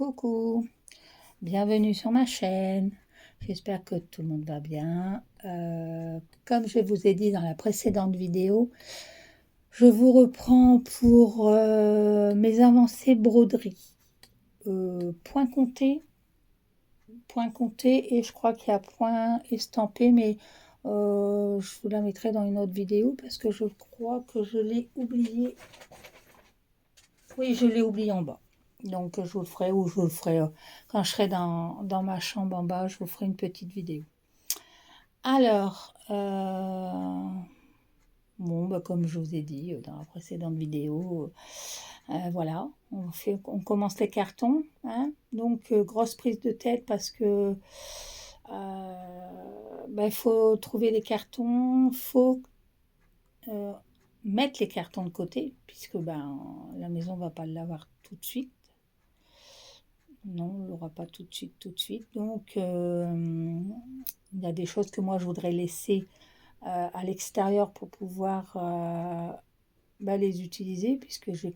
Coucou, bienvenue sur ma chaîne. J'espère que tout le monde va bien. Comme je vous ai dit dans la précédente vidéo, je vous reprends pour mes avancées broderie. Point compté et je crois qu'il y a point estampé, mais je vous la mettrai dans une autre vidéo parce que je crois que je l'ai oublié. Oui, je l'ai oublié en bas. Donc je vous le ferai, ou je vous le ferai quand je serai dans ma chambre en bas, je vous ferai une petite vidéo. Alors, bon, bah, comme je vous ai dit dans la précédente vidéo, voilà, on commence les cartons. Hein. Donc, grosse prise de tête parce que il faut trouver les cartons, il faut mettre les cartons de côté, puisque la maison ne va pas l'avoir tout de suite. Non, on ne l'aura pas tout de suite. Donc, il y a des choses que moi, je voudrais laisser à l'extérieur pour pouvoir les utiliser, puisque je vais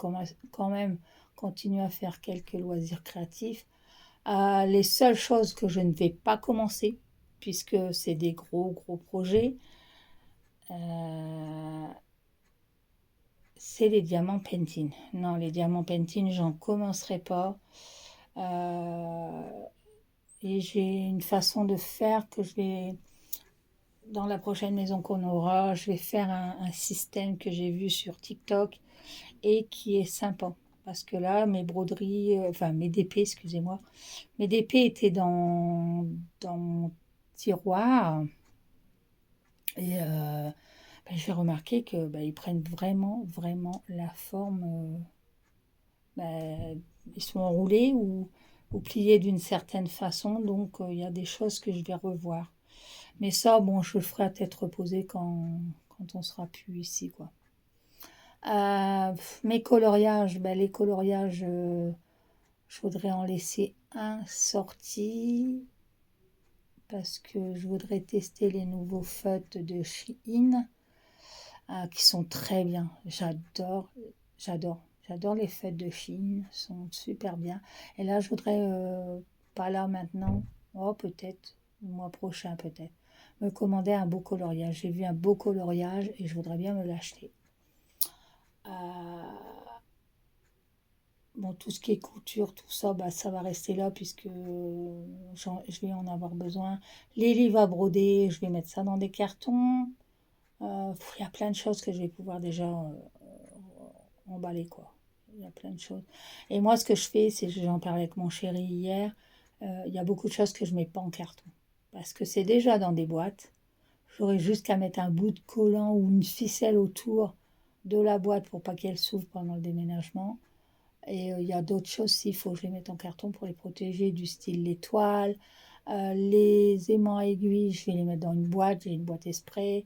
quand même continuer à faire quelques loisirs créatifs. Les seules choses que je ne vais pas commencer, puisque c'est des gros projets, c'est les diamants painting. Non, les diamants painting, j'en commencerai pas. Et j'ai une façon de faire que je vais, dans la prochaine maison qu'on aura, je vais faire un système que j'ai vu sur TikTok et qui est sympa. Parce que là, mes broderies, mes DP, excusez-moi, mes DP étaient dans mon tiroir. Et j'ai remarqué que ils prennent vraiment la forme. Ils sont enroulés ou pliés d'une certaine façon. Donc, il y a des choses que je vais revoir. Mais ça, bon, je le ferai à tête reposée quand on sera plus ici, quoi. Mes coloriages, les coloriages, je voudrais en laisser un sorti parce que je voudrais tester les nouveaux feutres de Shein qui sont très bien. J'adore les feutres de Shein, sont super bien. Et là, je voudrais, pas là maintenant, peut-être, le mois prochain peut-être, me commander un beau coloriage. J'ai vu un beau coloriage et je voudrais bien me l'acheter. Bon, tout ce qui est couture, tout ça, ça va rester là puisque je vais en avoir besoin. Les livres à broder, je vais mettre ça dans des cartons. Il y a plein de choses que je vais pouvoir déjà emballer, quoi. Il y a plein de choses. Et moi, ce que je fais, c'est, j'en parlais avec mon chéri hier, il y a beaucoup de choses que je ne mets pas en carton. Parce que c'est déjà dans des boîtes. J'aurais juste qu'à mettre un bout de collant ou une ficelle autour de la boîte pour pas qu'elle s'ouvre pendant le déménagement. Et il y a d'autres choses, s'il faut que je les mette en carton pour les protéger, du style les toiles, les aimants à aiguilles, je vais les mettre dans une boîte, j'ai une boîte esprit.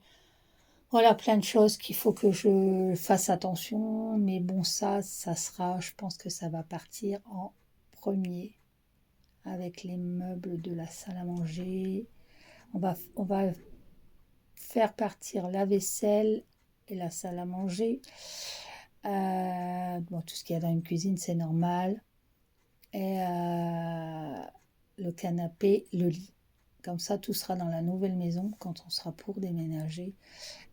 Voilà, plein de choses qu'il faut que je fasse attention. Mais bon, ça sera, je pense que ça va partir en premier avec les meubles de la salle à manger. On va faire partir la vaisselle et la salle à manger. Tout ce qu'il y a dans une cuisine, c'est normal. Et le canapé, le lit. Comme ça, tout sera dans la nouvelle maison quand on sera pour déménager.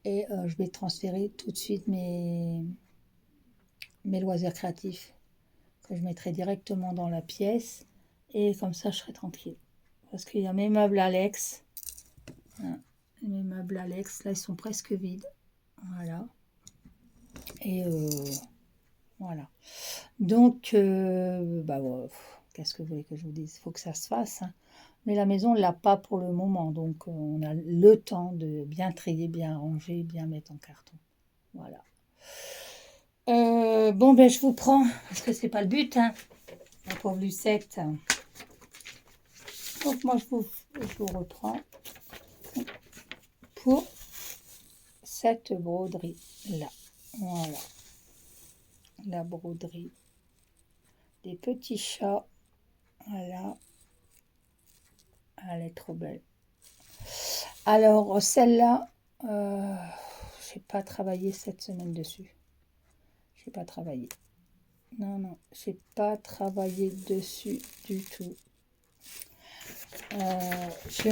Et je vais transférer tout de suite mes loisirs créatifs que je mettrai directement dans la pièce. Et comme ça, je serai tranquille. Parce qu'il y a mes meubles Alex. Hein, mes meubles Alex, là, ils sont presque vides. Voilà. Et voilà. Donc, qu'est-ce que vous voulez que je vous dise? Il faut que ça se fasse. Hein. Mais la maison ne l'a pas pour le moment. Donc, on a le temps de bien trier, bien ranger, bien mettre en carton. Voilà. Je vous prends, parce que c'est pas le but, hein, la pauvre Lucette. Donc, moi, je vous reprends pour cette broderie-là. Voilà. La broderie des petits chats. Voilà. Elle est trop belle. Alors, celle-là, j'ai pas travaillé cette semaine dessus. J'ai pas travaillé. Non, non, j'ai pas travaillé dessus du tout. Je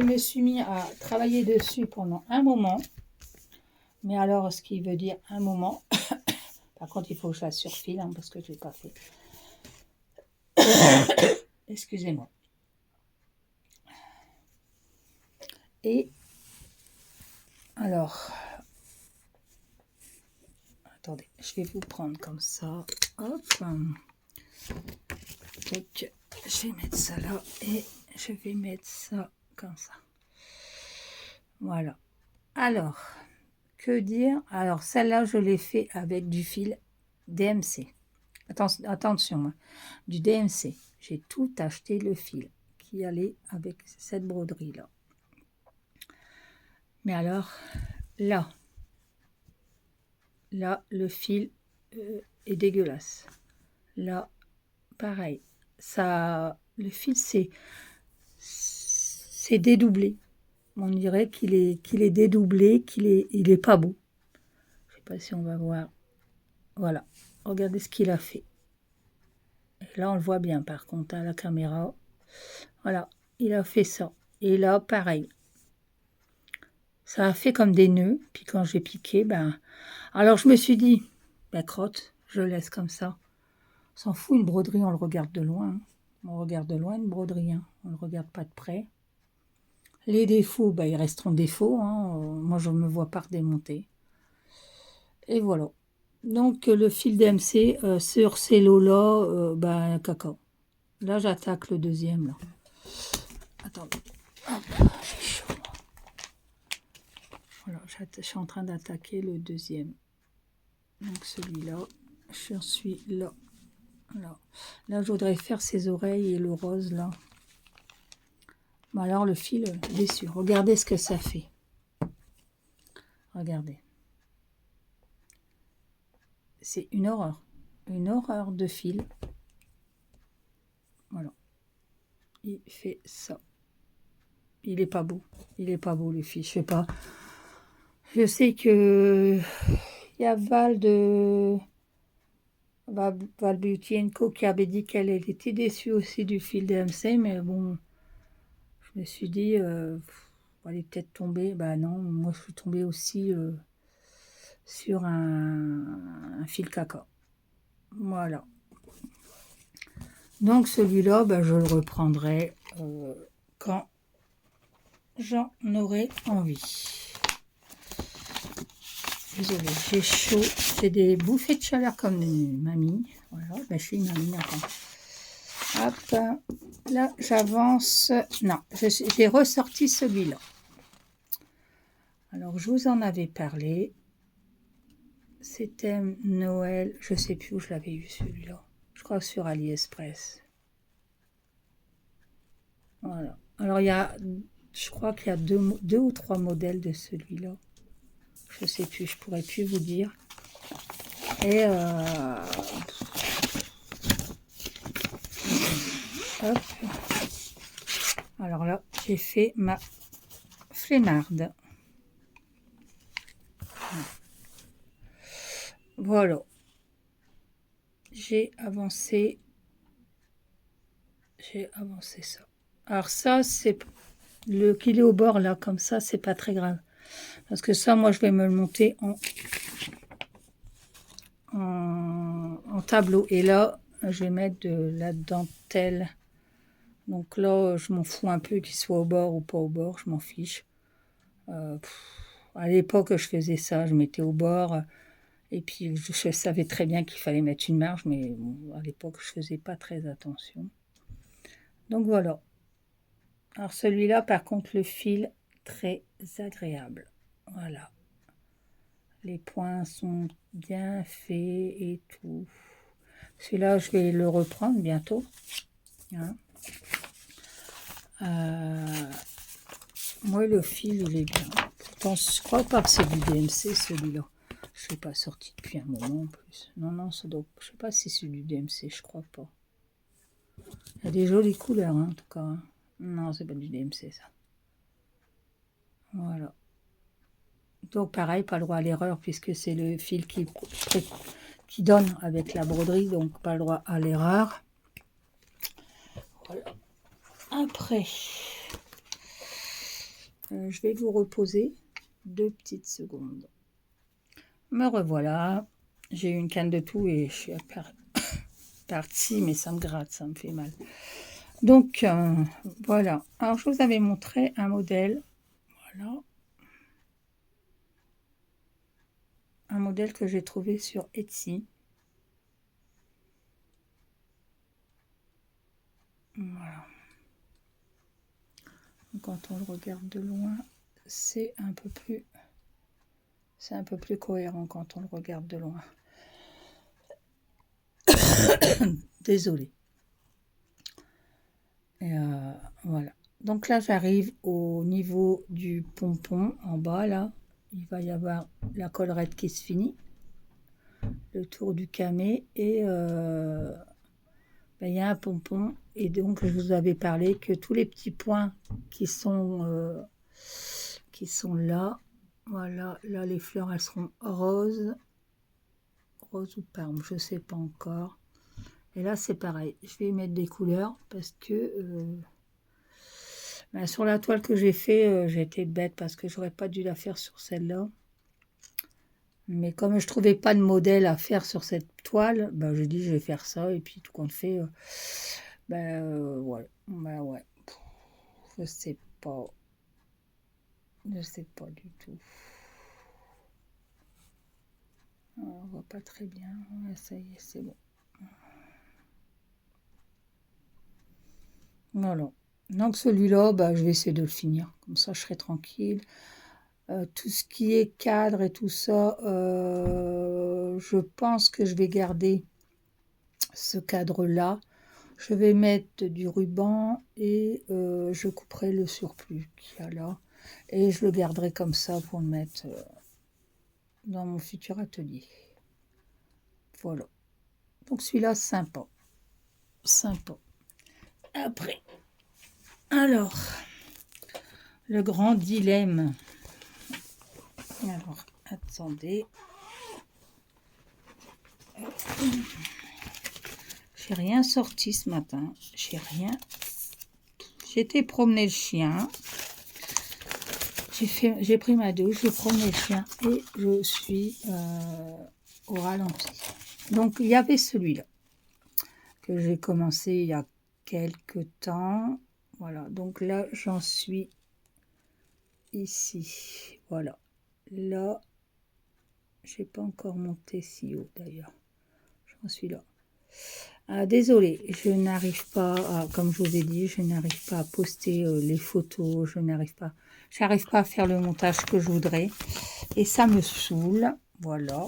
me suis mis à travailler dessus pendant un moment. Mais alors, ce qui veut dire un moment, par contre, il faut que je la surfile, hein, parce que je l'ai pas fait. Excusez-moi. Et alors, attendez, je vais vous prendre comme ça. Hop. Donc, je vais mettre ça là et je vais mettre ça comme ça. Voilà. Alors, que dire? Alors, celle-là, je l'ai fait avec du fil DMC. Attention, hein, du DMC. J'ai tout acheté le fil qui allait avec cette broderie-là. Mais alors, là, le fil est dégueulasse. Là, pareil. Ça, le fil, c'est dédoublé. On dirait qu'il est dédoublé, il est pas beau. Je sais pas si on va voir. Voilà. Regardez ce qu'il a fait. Et là, on le voit bien, par contre, à la caméra. Voilà. Il a fait ça. Et là, pareil. Ça a fait comme des nœuds. Puis quand j'ai piqué, ben... Alors, je me suis dit, ben, crotte, je laisse comme ça. On s'en fout, une broderie, on le regarde de loin. Hein. On regarde de loin une broderie. Hein. On ne le regarde pas de près. Les défauts, ben, ils resteront défauts. Hein. Moi, je ne me vois pas redémonter. Et voilà. Donc, le fil DMC sur ces lots-là, ben, cacao. Là, j'attaque le deuxième. Là. Attendez. Hop, j'ai chaud. Voilà, je suis en train d'attaquer le deuxième. Donc, celui-là, je suis là. Là. Là, je voudrais faire ses oreilles et le rose, là. Bon, alors, le fil, déçu. Regardez ce que ça fait. Regardez. C'est une horreur. Une horreur de fil. Voilà. Il fait ça. Il est pas beau. Il est pas beau, le fil. Je sais pas. Je sais que il y a Val Beauty & Co qui avait dit qu'elle était déçue aussi du fil DMC, mais bon, je me suis dit, elle est peut-être tombée. Bah non, moi je suis tombée aussi sur un fil caca. Voilà. Donc celui-là, bah, je le reprendrai quand j'en aurai envie. Désolée, j'ai chaud. J'ai des bouffées de chaleur comme mamie. Voilà, ben, je suis une mamie encore. Hop, là j'avance. Non, j'ai ressorti celui-là. Alors je vous en avais parlé. C'était Noël. Je sais plus où je l'avais eu celui-là. Je crois que sur AliExpress. Voilà. Alors je crois qu'il y a deux ou trois modèles de celui-là. Je sais plus, je pourrais plus vous dire. Et hop. Alors là, j'ai fait ma flemmarde. Voilà. J'ai avancé ça. Alors ça, c'est le qu'il est au bord là, comme ça, c'est pas très grave. Parce que ça, moi, je vais me le monter en tableau. Et là, je vais mettre de la dentelle. Donc là, je m'en fous un peu qu'il soit au bord ou pas au bord, je m'en fiche. À l'époque, je faisais ça, je mettais au bord. Et puis, je savais très bien qu'il fallait mettre une marge, mais bon, à l'époque, je faisais pas très attention. Donc voilà. Alors celui-là, par contre, le fil, très agréable. Voilà. Les points sont bien faits et tout. Celui-là, je vais le reprendre bientôt. Hein. Moi, le fil, il est bien. Pourtant, je crois pas que c'est du DMC, celui-là. Je ne l'ai pas sorti depuis un moment en plus. Non, non, ça doit... je sais pas si c'est du DMC, je crois pas. Il y a des jolies couleurs, hein, en tout cas. Hein. Non, c'est pas du DMC, ça. Voilà. Donc pareil, pas le droit à l'erreur puisque c'est le fil qui donne avec la broderie, donc pas le droit à l'erreur. Voilà. Après, je vais vous reposer 2 petites secondes. Me revoilà. J'ai eu une canne de tout et je suis partie, mais ça me gratte, ça me fait mal. Donc, voilà. Alors, je vous avais montré un modèle. Voilà. Un modèle que j'ai trouvé sur Etsy. Voilà. Quand on le regarde de loin, c'est un peu plus cohérent quand on le regarde de loin. Désolée. Et voilà. Donc là, j'arrive au niveau du pompon en bas, là. Il va y avoir la collerette qui se finit. Le tour du camé et il y a un pompon. Et donc, je vous avais parlé que tous les petits points qui sont là, voilà, là, les fleurs, elles seront roses ou parme, je sais pas encore. Et là, c'est pareil. Je vais y mettre des couleurs parce que sur la toile que j'ai fait, j'ai été bête parce que j'aurais pas dû la faire sur celle-là. Mais comme je trouvais pas de modèle à faire sur cette toile, j'ai dit je vais faire ça et puis tout compte fait, voilà. Ouais. Je sais pas. Je sais pas du tout. On voit pas très bien. Ouais, ça y est, c'est bon. Voilà. Donc celui-là, je vais essayer de le finir. Comme ça, je serai tranquille. Tout ce qui est cadre et tout ça, je pense que je vais garder ce cadre-là. Je vais mettre du ruban et je couperai le surplus qu'il y a là. Et je le garderai comme ça pour le mettre dans mon futur atelier. Voilà. Donc celui-là, sympa. Sympa. Après, alors, le grand dilemme. Alors, attendez. J'ai rien sorti ce matin. J'ai rien. J'ai été promener le chien. J'ai pris ma douche, j'ai promené le chien et je suis au ralenti. Donc, il y avait celui-là que j'ai commencé il y a quelques temps. Voilà, donc là, j'en suis ici. Voilà. Là, j'ai pas encore monté si haut d'ailleurs. J'en suis là. Désolée, je n'arrive pas à, comme je vous ai dit, je n'arrive pas à poster les photos, j'arrive pas à faire le montage que je voudrais et ça me saoule, voilà.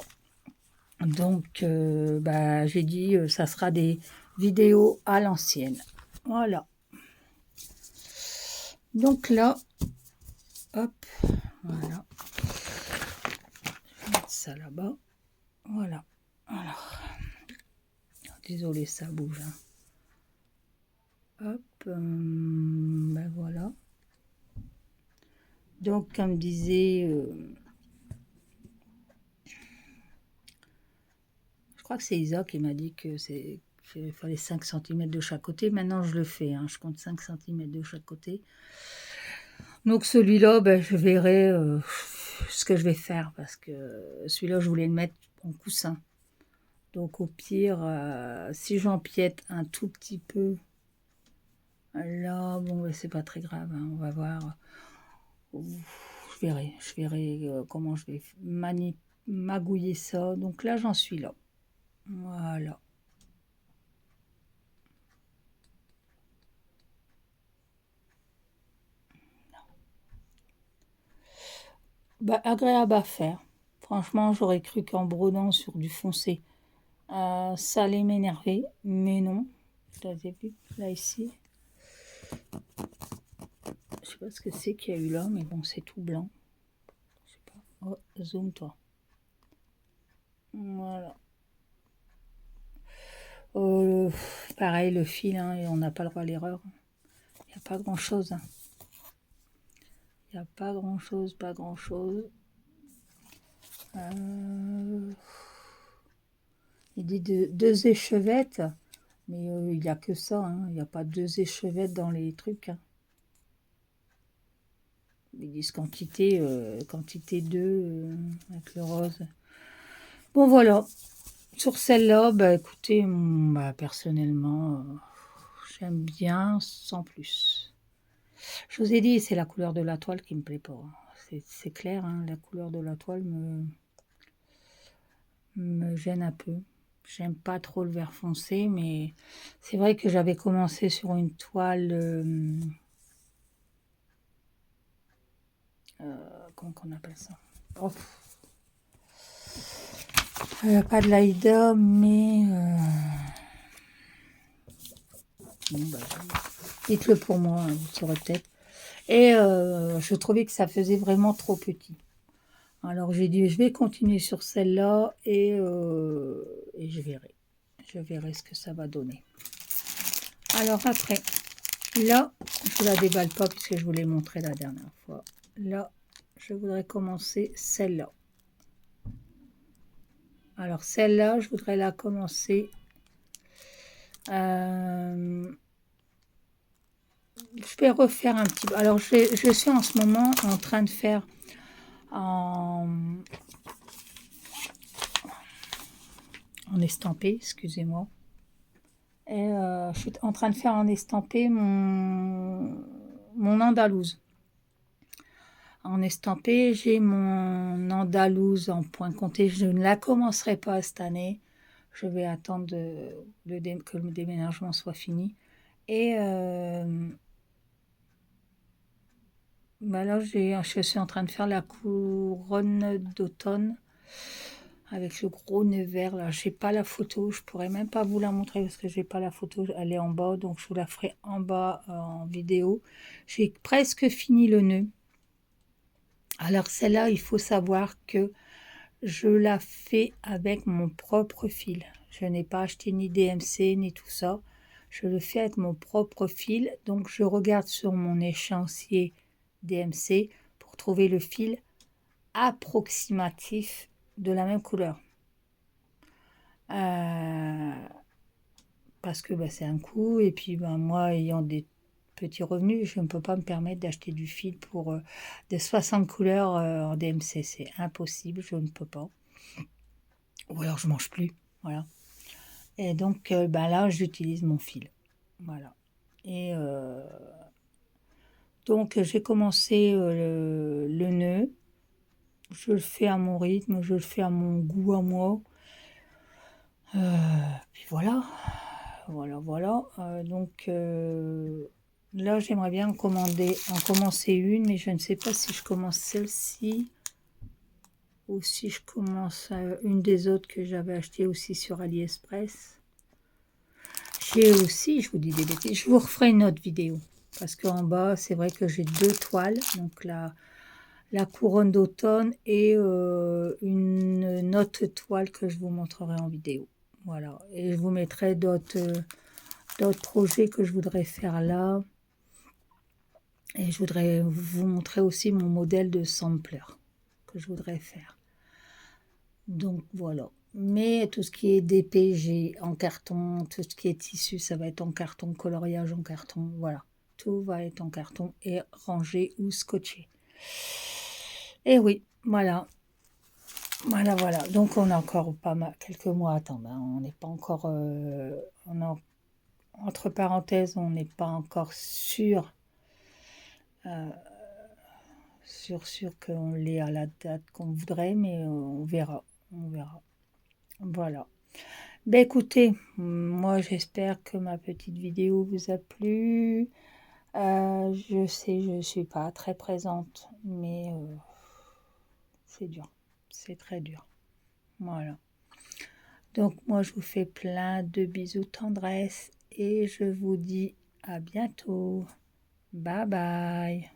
Donc, j'ai dit, ça sera des vidéos à l'ancienne, voilà. Donc là, hop, voilà. Je vais mettre ça là-bas, voilà. Alors, désolée, ça bouge, hein. Hop, voilà. Donc, comme disait, je crois que c'est Isa qui m'a dit que qu'il fallait 5 cm de chaque côté. Maintenant, je le fais, hein, je compte 5 cm de chaque côté. Donc, celui-là, je verrai ce que je vais faire parce que celui-là, je voulais le mettre en coussin. Donc, au pire, si j'empiète un tout petit peu, là, bon, c'est pas très grave, hein, on va voir. Je verrai comment je vais magouiller ça. Donc là, j'en suis là. Voilà. Agréable à faire. Franchement, j'aurais cru qu'en brodant sur du foncé, ça allait m'énerver. Mais non. Vous avez vu, là, ici. Je sais pas ce que c'est qu'il y a eu là, mais bon, c'est tout blanc. Je sais pas. Oh, zoom, toi. Voilà. Pareil, le fil, hein, et on n'a pas le droit à l'erreur. Il n'y a pas grand-chose. Hein. Il n'y a pas grand-chose, pas grand-chose. Il dit deux échevettes, mais il n'y a que ça, hein. Il n'y a pas deux échevettes dans les trucs, hein. Ils disent quantité, quantité 2 avec le rose. Bon voilà, sur celle-là, bah écoutez, bah, personnellement, j'aime bien sans plus. Je vous ai dit, c'est la couleur de la toile qui me plaît pas. C'est clair, hein, la couleur de la toile me gêne un peu. J'aime pas trop le vert foncé, mais c'est vrai que j'avais commencé sur une toile, comment qu'on appelle ça? Oh, pas de l'Aïda, mais bon, bah, dites-le pour moi, hein, vous saurez peut-être. Et je trouvais que ça faisait vraiment trop petit. Alors j'ai dit, je vais continuer sur celle-là et je verrai. Je verrai ce que ça va donner. Alors après, là, je ne la déballe pas puisque je vous l'ai montré la dernière fois. Là, je voudrais commencer celle-là. Alors celle-là, je voudrais la commencer. Je vais refaire un petit peu. Alors je suis en ce moment en train de faire en estampé, excusez-moi. Et je suis en train de faire en estampé mon andalouse. En estampé, j'ai mon andalouse en point compté. Je ne la commencerai pas cette année. Je vais attendre que le déménagement soit fini. Et bah là, je suis en train de faire la couronne d'automne avec le gros nœud vert. Là, j'ai pas la photo. Je pourrais même pas vous la montrer parce que j'ai pas la photo. Elle est en bas, donc je vous la ferai en bas en vidéo. J'ai presque fini le nœud. Alors celle-là, il faut savoir que je la fais avec mon propre fil. Je n'ai pas acheté ni DMC ni tout ça. Je le fais avec mon propre fil. Donc je regarde sur mon échéancier DMC pour trouver le fil approximatif de la même couleur. Parce que bah, c'est un coût et puis bah, moi ayant des petits revenus, je ne peux pas me permettre d'acheter du fil pour des 60 couleurs en DMC. C'est impossible, je ne peux pas. Ou alors je mange plus, voilà. Et donc bah, là, j'utilise mon fil. Voilà. Et donc j'ai commencé le nœud. Je le fais à mon rythme, je le fais à mon goût à moi. Puis voilà. Voilà. Donc là, j'aimerais bien en commencer une, mais je ne sais pas si je commence celle-ci ou si je commence une des autres que j'avais achetées aussi sur AliExpress. J'ai aussi, je vous dis des bêtises, je vous referai une autre vidéo. Parce qu'en bas, c'est vrai que j'ai deux toiles. Donc la couronne d'automne et une autre toile que je vous montrerai en vidéo. Voilà. Et je vous mettrai d'autres projets que je voudrais faire là. Et je voudrais vous montrer aussi mon modèle de sampler que je voudrais faire. Donc voilà. Mais tout ce qui est DPG en carton, tout ce qui est tissu, ça va être en carton, coloriage en carton, voilà. Tout va être en carton et rangé ou scotché. Et oui, voilà. Voilà. Donc on a encore pas mal, quelques mois à attendre. Hein. On n'est pas encore... entre parenthèses, on n'est pas encore sûr... sûr qu'on l'ait à la date qu'on voudrait, mais on verra. Voilà. Ben écoutez, moi j'espère que ma petite vidéo vous a plu. Je sais, je ne suis pas très présente, mais c'est dur. C'est très dur. Voilà. Donc moi je vous fais plein de bisous tendresse et je vous dis à bientôt. Bye bye.